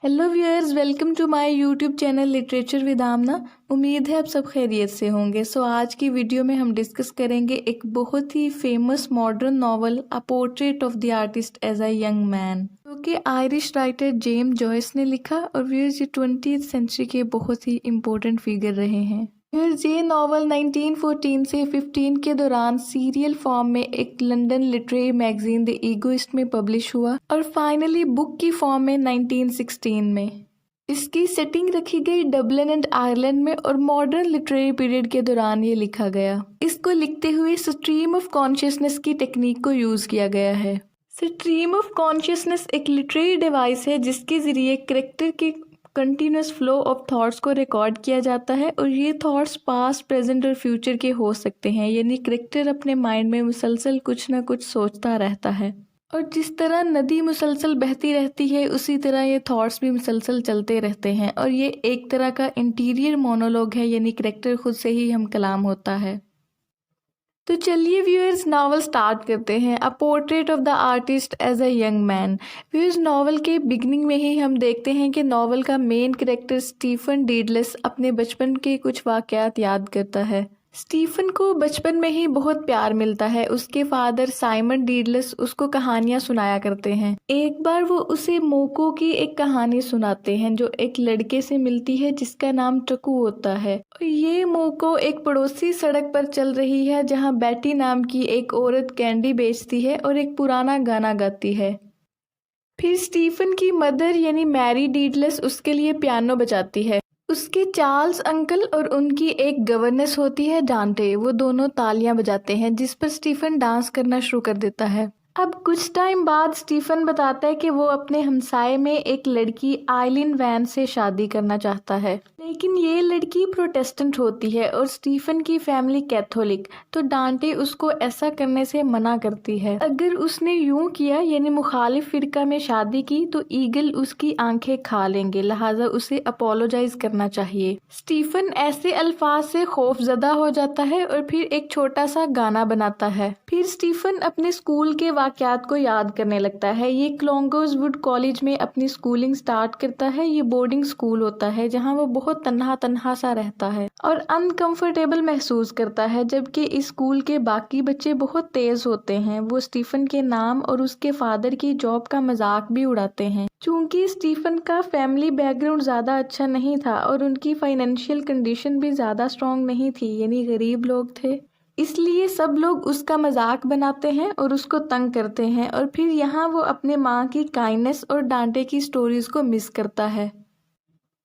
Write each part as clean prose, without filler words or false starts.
Hello viewers, welcome to my YouTube channel literature with Amna. उम्मीद है आप सब खैरियत से होंगे। आज की वीडियो में हम डिस्कस करेंगे एक बहुत ही famous modern novel a portrait of the artist as a young man, जो कि आयरिश राइटर जेम्स जॉयस ने लिखा। और व्यूअर्स, ये 20th सेंचुरी के बहुत ही इम्पोर्टेंट फिगर रहे हैं। फिर ये नावल 1914 से 15 के दौरान सीरियल फॉर्म में एक London literary magazine the egoist में पब्लिश हुआ और फाइनली बुक की फॉर्म में 1916 में। इसकी सेटिंग रखी गई डबलिन एंड आयरलैंड में और मॉडर्न लिटरेरी पीरियड के दौरान ये लिखा गया। इसको लिखते हुए स्ट्रीम ऑफ कॉन्शियसनेस की टेक्निक को यूज किया गया है। स्ट्रीम ऑफ कॉन्शियसनेस एक लिटरेरी डिवाइस है जिसके जरिए करेक्टर के कंटिन्यूस फ्लो ऑफ थॉट्स को रिकॉर्ड किया जाता है और ये थॉट्स पास्ट, प्रेजेंट और फ्यूचर के हो सकते हैं। यानी करेक्टर अपने माइंड में मुसलसल कुछ ना कुछ सोचता रहता है और जिस तरह नदी मुसलसल बहती रहती है उसी तरह ये थॉट्स भी मुसलसल चलते रहते हैं और ये एक तरह का इंटीरियर मोनोलॉग है, यानी करेक्टर खुद से ही हम कलाम होता है। तो चलिए व्यूअर्स, नावल स्टार्ट करते हैं। A portrait of the artist as a young man. Viewers, novel के बिगनिंग में ही हम देखते हैं कि नावल का मेन कैरेक्टर स्टीफन डीडलेस अपने बचपन के कुछ वाकयात याद करता है। स्टीफन को बचपन में ही बहुत प्यार मिलता है। उसके फादर साइमन डीडलेस उसको कहानियां सुनाया करते हैं। एक बार वो उसे मोको की एक कहानी सुनाते हैं जो एक लड़के से मिलती है जिसका नाम टकू होता है। और ये मोको एक पड़ोसी सड़क पर चल रही है जहां बैटी नाम की एक औरत कैंडी बेचती है और एक पुराना गाना गाती है। फिर स्टीफन की मदर यानी मैरी डीडलेस उसके लिए पियानो बजाती है। उसके चार्ल्स अंकल और उनकी एक गवर्नेस होती है डांटे, वो दोनों तालियां बजाते हैं जिस पर स्टीफन डांस करना शुरू कर देता है। अब कुछ टाइम बाद स्टीफन बताता है कि वो अपने हमसाए में एक लड़की आइलिन वैन से शादी करना चाहता है, लेकिन ये लड़की प्रोटेस्टेंट होती है और स्टीफन की फैमिली कैथोलिक। तो डांटे उसको ऐसा करने से मना करती है। अगर उसने यूं किया यानी मुखालिफ फिरका में शादी की तो ईगल उसकी आंखें खा लेंगे, लिहाजा उसे अपोलोजाइज करना चाहिए। स्टीफन ऐसे अल्फाज से खौफजदा हो जाता है और फिर एक छोटा सा गाना बनाता है। फिर स्टीफन अपने स्कूल के वाकयात को याद करने लगता है। ये क्लोंगोजवुड कॉलेज में अपनी स्कूलिंग स्टार्ट करता है। ये बोर्डिंग स्कूल होता है जहां वो बहुत तन्हा तन्हा सा रहता है और अनकंफर्टेबल महसूस करता है, जबकि इस स्कूल के बाकी बच्चे बहुत तेज होते हैं। वो स्टीफन के नाम और उसके फादर की जॉब का मजाक भी उड़ाते हैं। चूंकि स्टीफन का फैमिली बैकग्राउंड ज़्यादा अच्छा नहीं था और उनकी फाइनेंशियल कंडीशन भी ज़्यादा स्ट्रॉन्ग नहीं थी, यानी गरीब लोग थे, इसलिए सब लोग उसका मजाक बनाते हैं और उसको तंग करते हैं। और फिर यहाँ वो अपने माँ की काइंडनेस और डांटे की स्टोरीज को मिस करता है।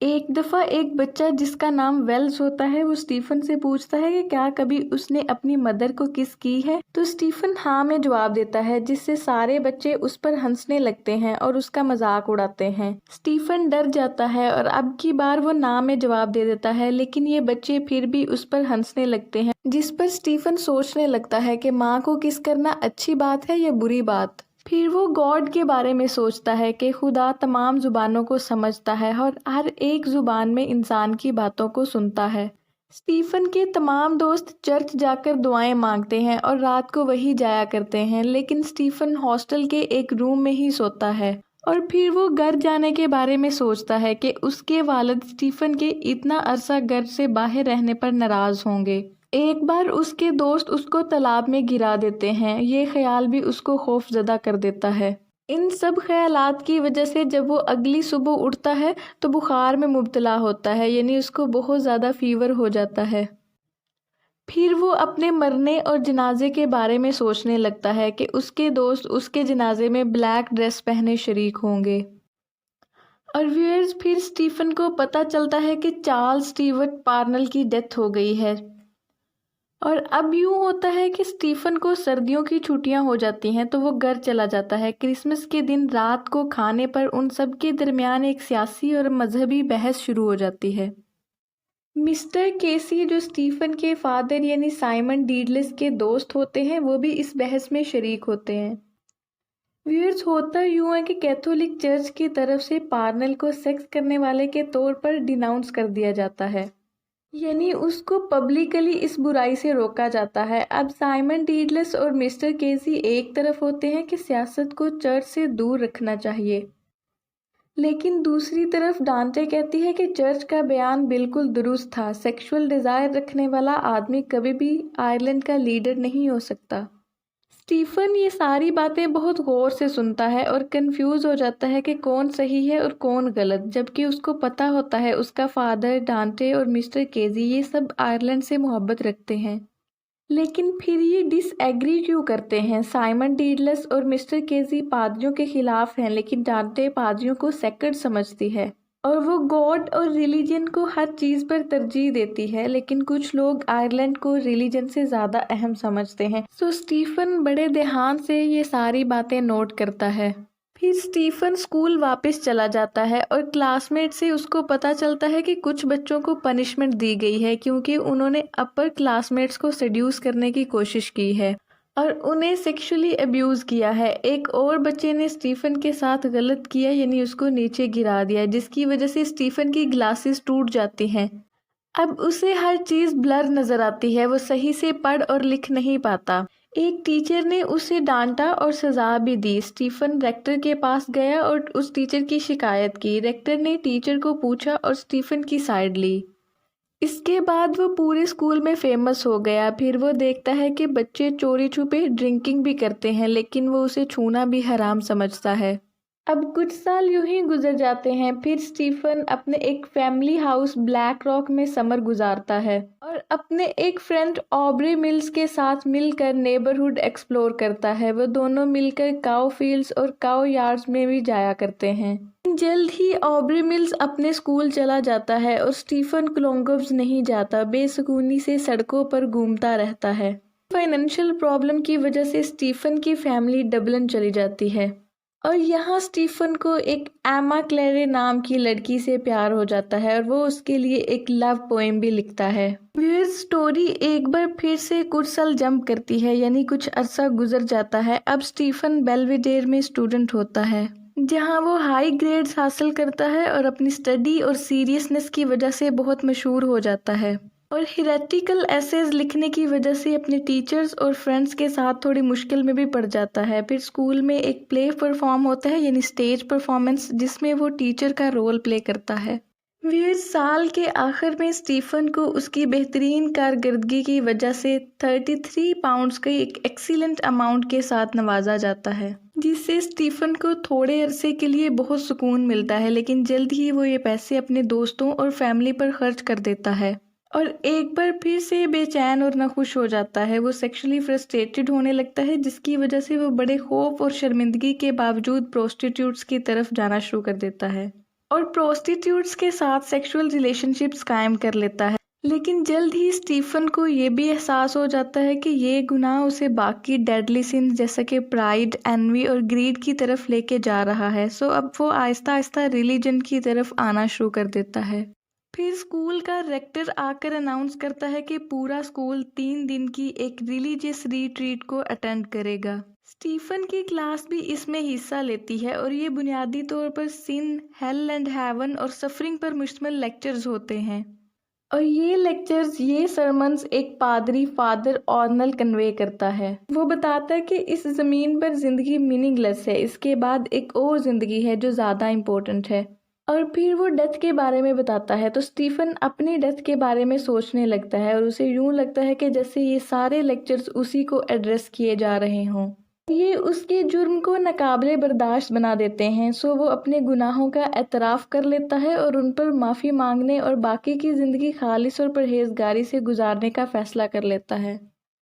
एक दफ़ा एक बच्चा जिसका नाम वेल्स होता है वो स्टीफन से पूछता है कि क्या कभी उसने अपनी मदर को किस की है। तो स्टीफन हाँ में जवाब देता है, जिससे सारे बच्चे उस पर हंसने लगते हैं और उसका मजाक उड़ाते हैं। स्टीफन डर जाता है और अब की बार वो ना में जवाब दे देता है, लेकिन ये बच्चे फिर भी उस पर हंसने लगते हैं, जिस पर स्टीफन सोचने लगता है कि माँ को किस करना अच्छी बात है या बुरी बात। फिर वो गॉड के बारे में सोचता है कि खुदा तमाम जुबानों को समझता है और हर एक जुबान में इंसान की बातों को सुनता है। स्टीफन के तमाम दोस्त चर्च जाकर दुआएं मांगते हैं और रात को वही जाया करते हैं, लेकिन स्टीफन हॉस्टल के एक रूम में ही सोता है। और फिर वो घर जाने के बारे में सोचता है कि उसके वालिद स्टीफन के इतना अरसा घर से बाहर रहने पर नाराज होंगे। एक बार उसके दोस्त उसको तालाब में गिरा देते हैं। ये ख्याल भी उसको खौफजदा कर देता है। इन सब ख्यालात की वजह से जब वो अगली सुबह उठता है तो बुखार में मुब्तला होता है, यानी उसको बहुत ज़्यादा फीवर हो जाता है। फिर वो अपने मरने और जनाजे के बारे में सोचने लगता है कि उसके दोस्त उसके जनाजे में ब्लैक ड्रेस पहने शरीक होंगे। और व्यूअर्स, फिर स्टीफन को पता चलता है कि चार्ल्स स्टीवर्ट पार्नल की डेथ हो गई है। और अब यूं होता है कि स्टीफन को सर्दियों की छुट्टियां हो जाती हैं तो वो घर चला जाता है। क्रिसमस के दिन रात को खाने पर उन सब के दरमियान एक सियासी और मजहबी बहस शुरू हो जाती है। मिस्टर केसी, जो स्टीफन के फादर यानी साइमन डीडलेस के दोस्त होते हैं, वो भी इस बहस में शरीक होते हैं। व्यूअर्स, होता यूं है कि कैथोलिक चर्च की तरफ से पार्नल को सेक्स करने वाले के तौर पर डिनाउंस कर दिया जाता है, यानी उसको पब्लिकली इस बुराई से रोका जाता है। अब साइमन डीडलेस और मिस्टर केसी एक तरफ होते हैं कि सियासत को चर्च से दूर रखना चाहिए, लेकिन दूसरी तरफ डांटे कहती है कि चर्च का बयान बिल्कुल दुरुस्त था, सेक्सुअल डिज़ायर रखने वाला आदमी कभी भी आयरलैंड का लीडर नहीं हो सकता। स्टीफन ये सारी बातें बहुत गौर से सुनता है और कंफ्यूज हो जाता है कि कौन सही है और कौन गलत, जबकि उसको पता होता है उसका फादर, डांटे और मिस्टर केजी ये सब आयरलैंड से मोहब्बत रखते हैं। लेकिन फिर ये डिसएग्री क्यों करते हैं? साइमन डीडलस और मिस्टर केजी पादरियों के खिलाफ हैं, लेकिन डांटे पादरियों को सेक्रेड समझती है और वो गॉड और रिलीजन को हर चीज़ पर तरजीह देती है। लेकिन कुछ लोग आयरलैंड को रिलीजन से ज़्यादा अहम समझते हैं। सो स्टीफन बड़े ध्यान से ये सारी बातें नोट करता है। फिर स्टीफन स्कूल वापस चला जाता है और क्लासमेट से उसको पता चलता है कि कुछ बच्चों को पनिशमेंट दी गई है क्योंकि उन्होंने अपर क्लासमेट्स को सेड्यूस करने की कोशिश की है और उन्हें सेक्सुअली अब्यूज़ किया है। एक और बच्चे ने स्टीफन के साथ गलत किया, यानी उसको नीचे गिरा दिया, जिसकी वजह से स्टीफन की ग्लासेस टूट जाती हैं। अब उसे हर चीज़ ब्लर नज़र आती है, वो सही से पढ़ और लिख नहीं पाता। एक टीचर ने उसे डांटा और सज़ा भी दी। स्टीफन रेक्टर के पास गया और उस टीचर की शिकायत की। रेक्टर ने टीचर को पूछा और स्टीफन की साइड ली। इसके बाद वो पूरे स्कूल में फेमस हो गया। फिर वो देखता है कि बच्चे चोरी छुपे ड्रिंकिंग भी करते हैं, लेकिन वो उसे छूना भी हराम समझता है। अब कुछ साल यूं ही गुजर जाते हैं। फिर स्टीफन अपने एक फैमिली हाउस ब्लैक रॉक में समर गुजारता है और अपने एक फ्रेंड ऑब्री मिल्स के साथ मिलकर नेबरहुड एक्सप्लोर करता है। वो दोनों मिलकर काउ फील्ड्स और काउ यार्ड्स में भी जाया करते हैं। जल्द ही ऑब्री मिल्स अपने स्कूल चला जाता है और स्टीफन कोलंगोव्स नहीं जाता, बेसुकूनी से सड़कों पर घूमता रहता है। फाइनेंशियल प्रॉब्लम की वजह से स्टीफन की फैमिली डबलिन चली जाती है और यहाँ स्टीफन को एक एमा क्लेरे नाम की लड़की से प्यार हो जाता है और वो उसके लिए एक लव पोएम भी लिखता है। फिर स्टोरी एक बार फिर से कुछ साल जंप करती है, यानी कुछ अरसा गुजर जाता है। अब स्टीफन बेल्वेडेयर में स्टूडेंट होता है, जहाँ वो हाई ग्रेड्स हासिल करता है और अपनी स्टडी और सीरियसनेस की वजह से बहुत मशहूर हो जाता है और हिरेटिकल एसेज लिखने की वजह से अपने टीचर्स और फ्रेंड्स के साथ थोड़ी मुश्किल में भी पड़ जाता है। फिर स्कूल में एक प्ले परफॉर्म होता है, यानी स्टेज परफॉर्मेंस, जिसमें वो टीचर का रोल प्ले करता है। फिर साल के आखिर में स्टीफन को उसकी बेहतरीन कारकर्दगी की वजह से 33 पाउंड्स के एक एक्सीलेंट अमाउंट के साथ नवाजा जाता है, जिससे स्टीफन को थोड़े अरसे के लिए बहुत सुकून मिलता है। लेकिन जल्द ही वो ये पैसे अपने दोस्तों और फैमिली पर खर्च कर देता है और एक बार फिर से बेचैन और नाखुश हो जाता है। वो सेक्सुअली फ्रस्ट्रेटेड होने लगता है, जिसकी वजह से वो बड़े खौफ और शर्मिंदगी के बावजूद प्रोस्टिट्यूट्स की तरफ जाना शुरू कर देता है और प्रोस्टिट्यूट्स के साथ सेक्सुअल रिलेशनशिप्स कायम कर लेता है। लेकिन जल्द ही स्टीफन को ये भी एहसास हो जाता है कि ये गुनाह उसे बाकी डेडली सिंस जैसा कि प्राइड, एनवी और ग्रीड की तरफ लेके जा रहा है। सो अब वो आहिस्ता आहिस्ता रिलीजन की तरफ आना शुरू कर देता है। फिर स्कूल का रेक्टर आकर अनाउंस करता है कि पूरा स्कूल 3 दिन की एक रिलीजियस रिट्रीट को अटेंड करेगा। स्टीफन की क्लास भी इसमें हिस्सा लेती है और ये बुनियादी तौर पर सिन, हेल एंड हेवन और सफरिंग पर मुश्तमिल लेक्चर्स होते हैं और ये लेक्चर्स, ये सरमन्स एक पादरी फादर ऑर्नल कन्वे करता है। वो बताता है कि इस ज़मीन पर ज़िंदगी मीनिंगलेस है, इसके बाद एक और ज़िंदगी है जो ज़्यादा इम्पोर्टेंट है। और फिर वो डेथ के बारे में बताता है तो स्टीफन अपनी डेथ के बारे में सोचने लगता है और उसे यूं लगता है कि जैसे ये सारे लेक्चर्स उसी को एड्रेस किए जा रहे हों। ये उसके जुर्म को नाकाबिले बर्दाश्त बना देते हैं। सो वो अपने गुनाहों का एतराफ़ कर लेता है और उन पर माफ़ी मांगने और बाकी की ज़िंदगी खालिस और परहेजगारी से गुजारने का फ़ैसला कर लेता है।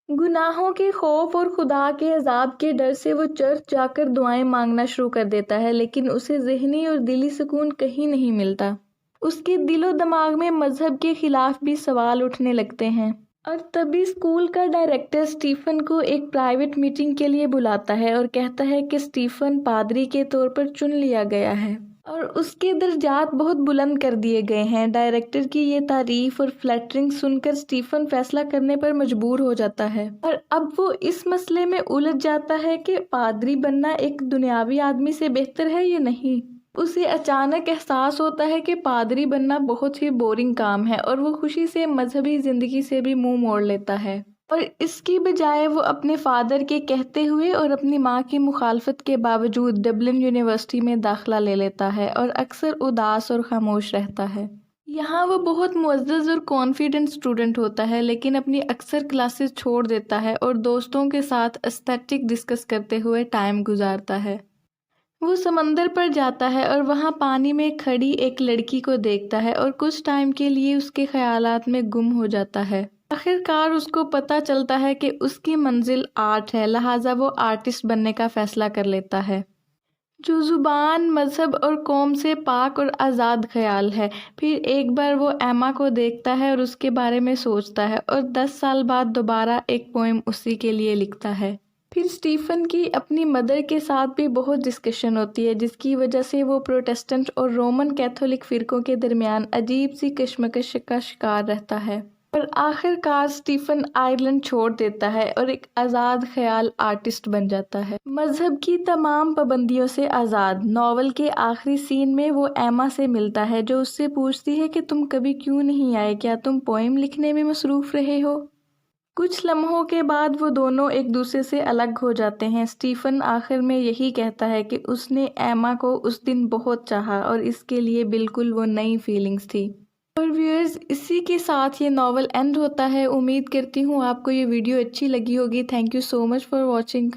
गुनाहों के खौफ और खुदा के अजाब के डर से वो चर्च जाकर दुआएं मांगना शुरू कर देता है, लेकिन उसे ज़हनी और दिली सुकून कहीं नहीं मिलता। उसके दिलो दिमाग में मजहब के खिलाफ भी सवाल उठने लगते हैं और तभी स्कूल का डायरेक्टर स्टीफन को एक प्राइवेट मीटिंग के लिए बुलाता है और कहता है कि स्टीफन पादरी के तौर पर चुन लिया गया है और उसके दर्जात बहुत बुलंद कर दिए गए हैं। डायरेक्टर की ये तारीफ और फ्लैटरिंग सुनकर स्टीफन फैसला करने पर मजबूर हो जाता है और अब वो इस मसले में उलझ जाता है कि पादरी बनना एक दुनियावी आदमी से बेहतर है या नहीं। उसे अचानक एहसास होता है कि पादरी बनना बहुत ही बोरिंग काम है और वो खुशी से मजहबी ज़िंदगी से भी मुंह मोड़ लेता है। और इसकी बजाय वो अपने फादर के कहते हुए और अपनी माँ की मुखालफत के बावजूद डबलिन यूनिवर्सिटी में दाखिला ले लेता है और अक्सर उदास और खामोश रहता है। यहाँ वो बहुत मुअज़्ज़ज़ और कॉन्फिडेंट स्टूडेंट होता है, लेकिन अपनी अक्सर क्लासेस छोड़ देता है और दोस्तों के साथ एस्थेटिक डिस्कस करते हुए टाइम गुजारता है। वो समंदर पर जाता है और वहाँ पानी में खड़ी एक लड़की को देखता है और कुछ टाइम के लिए उसके ख्यालात में गुम हो जाता है। आखिरकार उसको पता चलता है कि उसकी मंजिल आर्ट है, लिहाजा वो आर्टिस्ट बनने का फ़ैसला कर लेता है, जो ज़ुबान, मज़हब और कौम से पाक और आज़ाद ख्याल है। फिर एक बार वो एमा को देखता है और उसके बारे में सोचता है और 10 साल बाद दोबारा एक पोएम उसी के लिए लिखता है। फिर स्टीफ़न की अपनी मदर के साथ भी बहुत डिस्कशन होती है, जिसकी वजह से वो प्रोटेस्टेंट और रोमन कैथोलिक फ़िरक़ों के दरमियान अजीब सी कशमकश का शिकार रहता है। और आखिरकार स्टीफ़न आयरलैंड छोड़ देता है और एक आज़ाद ख्याल आर्टिस्ट बन जाता है, मज़हब की तमाम पाबंदियों से आज़ाद। नॉवल के आखिरी सीन में वो एमा से मिलता है, जो उससे पूछती है कि तुम कभी क्यों नहीं आए, क्या तुम पोएम लिखने में मसरूफ़ रहे हो। कुछ लम्हों के बाद वो दोनों एक दूसरे से अलग हो जाते हैं। स्टीफ़न आखिर में यही कहता है कि उसने एमा को उस दिन बहुत चाहा और इसके लिए बिल्कुल वो नई फीलिंग्स थी। और व्यूअर्स, इसी के साथ ये नावल एंड होता है। उम्मीद करती हूँ आपको ये वीडियो अच्छी लगी होगी। Thank you so much for watching.